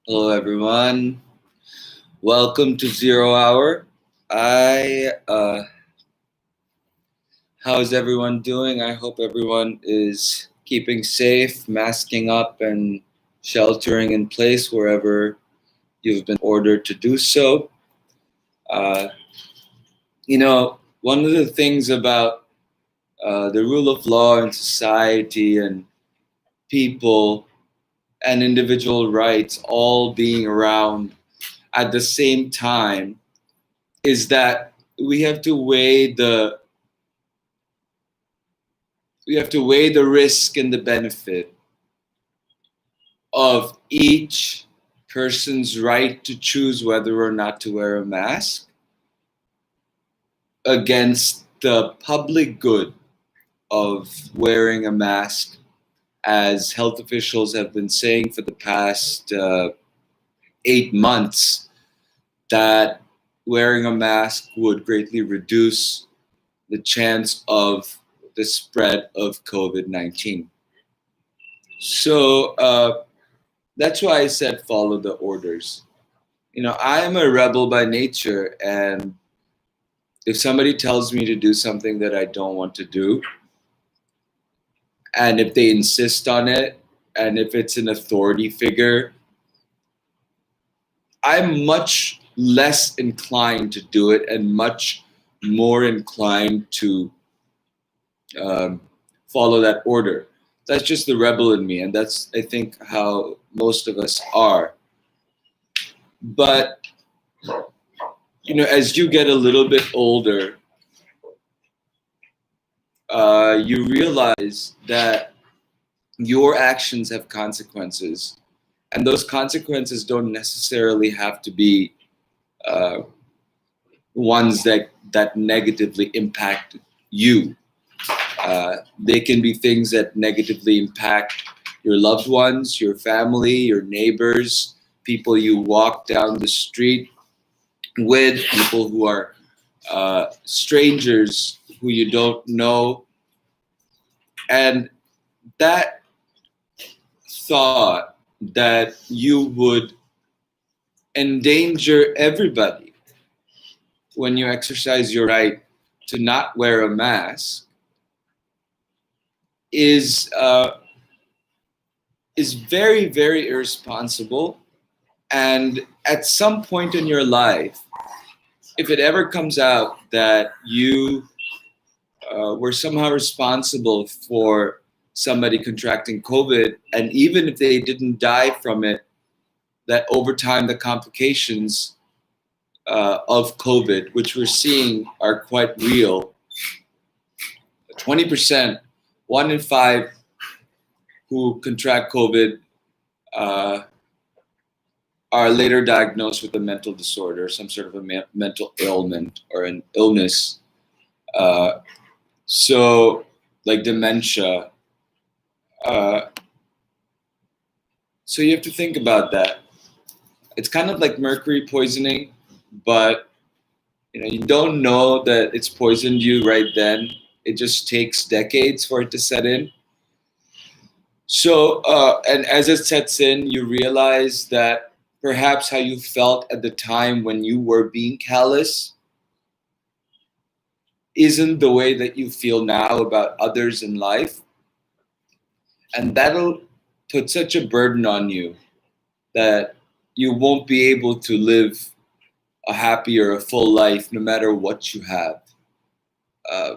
Hello, everyone. Welcome to Zero Hour. I, how's everyone doing? I hope everyone is keeping safe, masking up, and sheltering in place wherever you've been ordered to do so. Uh, One of the things about the rule of law in society and people and individual rights all being around at the same time is that we have to weigh the we have to weigh the risk and the benefit of each person's right to choose whether or not to wear a mask against the public good of wearing a mask, as health officials have been saying for the past 8 months, that wearing a mask would greatly reduce the chance of the spread of COVID 19. So that's why I said follow the orders. I am a rebel by nature, and if somebody tells me to do something that I don't want to do, and if they insist on it, and if it's an authority figure, I'm much less inclined to do it and much more inclined to um, follow that order. That's just the rebel in me, and that's, I think, how most of us are. But as you get a little bit older, you realize that your actions have consequences, and those consequences don't necessarily have to be uh, ones that negatively impact you. They can be things that negatively impact your loved ones, your family, your neighbors, people you walk down the street with, people who are strangers who you don't know. And that thought that you would endanger everybody when you exercise your right to not wear a mask is is very, very irresponsible. And at some point in your life, if it ever comes out that you were somehow responsible for somebody contracting COVID, and even if they didn't die from it, that over time the complications of COVID, which we're seeing are quite real. 20%, 1 in 5 who contract COVID uh, are later diagnosed with a mental disorder, some sort of a mental ailment or an illness. Uh, so, like dementia. Uh, so you have to think about that. It's kind of like mercury poisoning, but you don't know that it's poisoned you right then. It just takes decades for it to set in. So, and as it sets in, you realize that perhaps how you felt at the time when you were being callous isn't the way that you feel now about others in life. And that'll put such a burden on you that you won't be able to live a happy or a full life no matter what you have. Uh,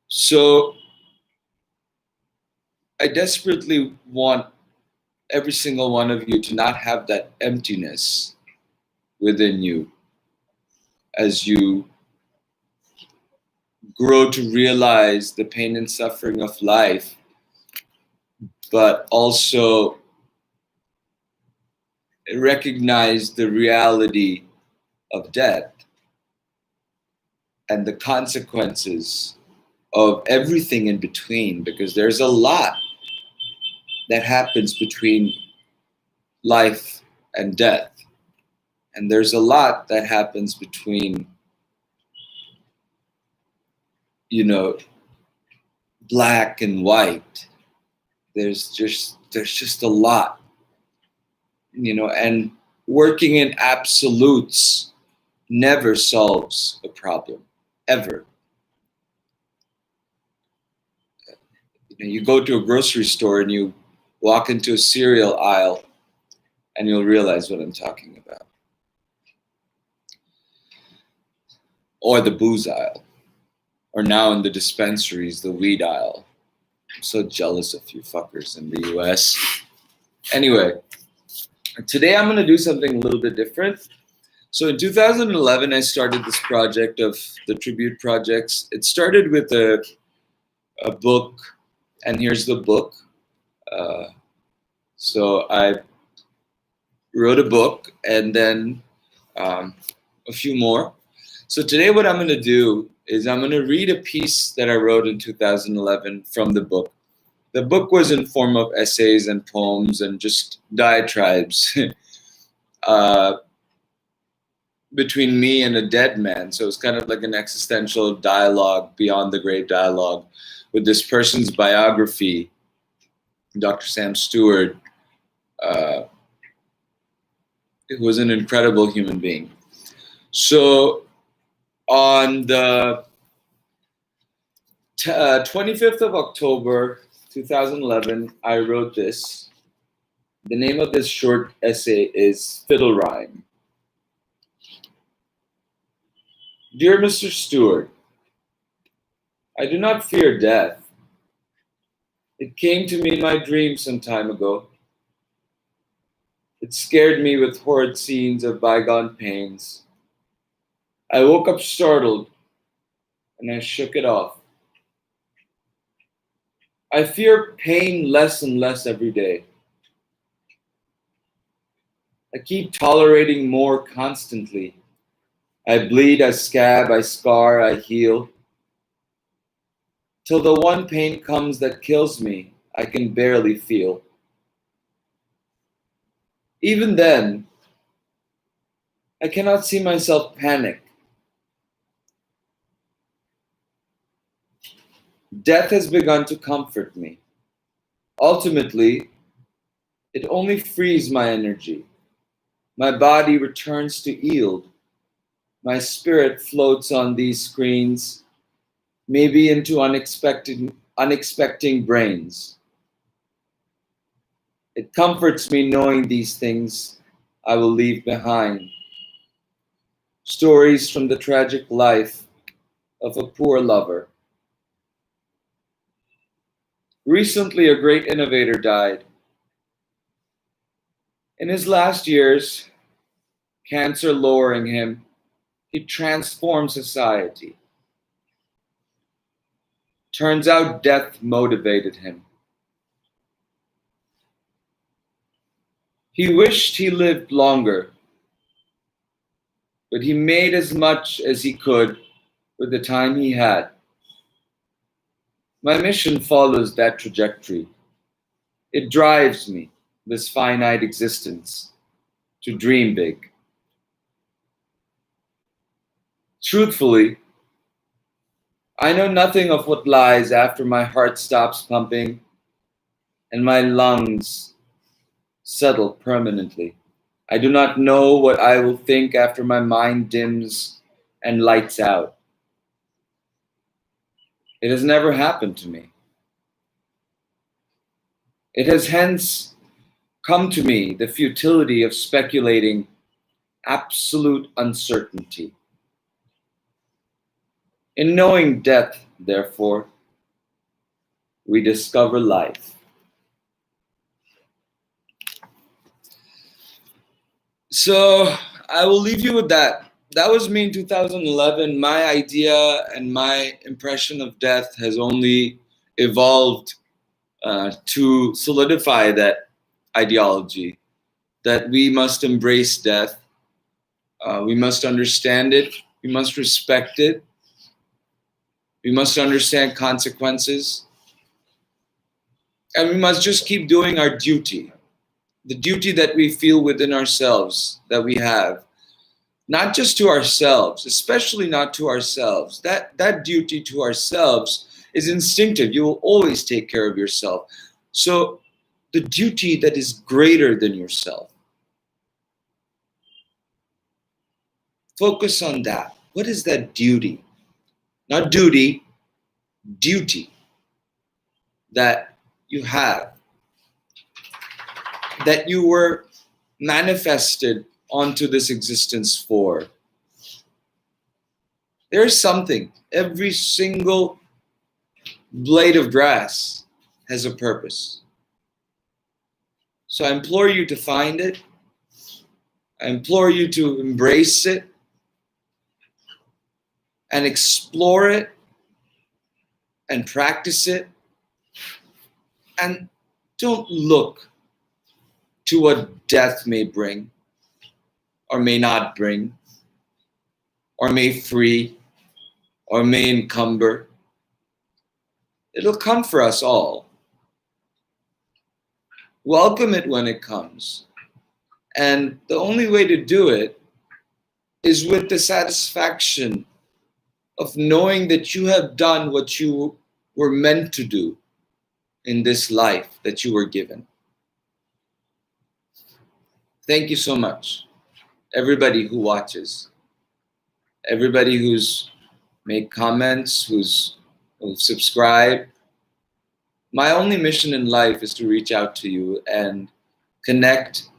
so I desperately want every single one of you to not have that emptiness within you as you grow to realize the pain and suffering of life, but also recognize the reality of death and the consequences of everything in between, because there's a lot that happens between life and death. And there's a lot that happens between, black and white. There's just a lot. and working in absolutes never solves a problem, ever. You go to a grocery store and you walk into a cereal aisle and you'll realize what I'm talking about. Or the booze aisle. Or now in the dispensaries, the weed aisle. I'm so jealous of you fuckers in the US. Anyway, today I'm going to do something a little bit different. So in 2011, I started this project of the tribute projects. It started with a book, and here's the book. So I wrote a book and then a few more. So today what I'm going to do is I'm going to read a piece that I wrote in 2011 from the book. The book was in form of essays and poems and just diatribes between me and a dead man. So it's kind of like an existential dialogue beyond the grave dialogue with this person's biography, Dr. Sam Steward, who was an incredible human being. So on the 25th of October, 2011, I wrote this. The name of this short essay is Fiddle Rhyme. Dear Mr. Steward, I do not fear death. It came to me in my dream some time ago. It scared me with horrid scenes of bygone pains. I woke up startled, and I shook it off. I fear pain less and less every day. I keep tolerating more constantly. I bleed, I scab, I scar, I heal. Till the one pain comes that kills me, I can barely feel. Even then, I cannot see myself panic. Death has begun to comfort me. Ultimately, it only frees my energy. My body returns to yield. My spirit floats on these screens, maybe into unexpected brains. It comforts me knowing these things I will leave behind. Stories from the tragic life of a poor lover. Recently, a great innovator died. In his last years, cancer lowering him, he transformed society. Turns out death motivated him. He wished he lived longer, but he made as much as he could with the time he had. My mission follows that trajectory. It drives me, this finite existence, to dream big. Truthfully, I know nothing of what lies after my heart stops pumping and my lungs settle permanently. I do not know what I will think after my mind dims and lights out. It has never happened to me. It has hence come to me the futility of speculating absolute uncertainty. In knowing death, therefore, we discover life. So I will leave you with that. That was me in 2011. My idea and my impression of death has only evolved to solidify that ideology, that we must embrace death. We must understand it. We must respect it. We must understand consequences. And we must just keep doing our duty, the duty that we feel within ourselves, that we have. Not just to ourselves, especially not to ourselves. That duty to ourselves is instinctive. You will always take care of yourself. So the duty that is greater than yourself, Focus on that. What is that duty? Not duty, duty that you have, that you were manifested onto this existence for. There is something. Every single blade of grass has a purpose. So I implore you to find it. I implore you to embrace it and explore it and practice it. And don't look to what death may bring or may not bring or may free or may encumber. It'll come for us all. Welcome it when it comes. And the only way to do it is with the satisfaction of knowing that you have done what you were meant to do in this life that you were given. Thank you so much, everybody who watches, everybody who's made comments, who's subscribed. My only mission in life is to reach out to you and connect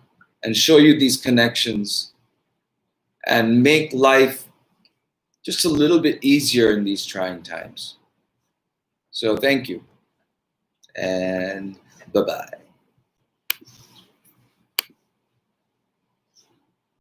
and show you these connections and make life just a little bit easier in these trying times. So thank you, and bye-bye.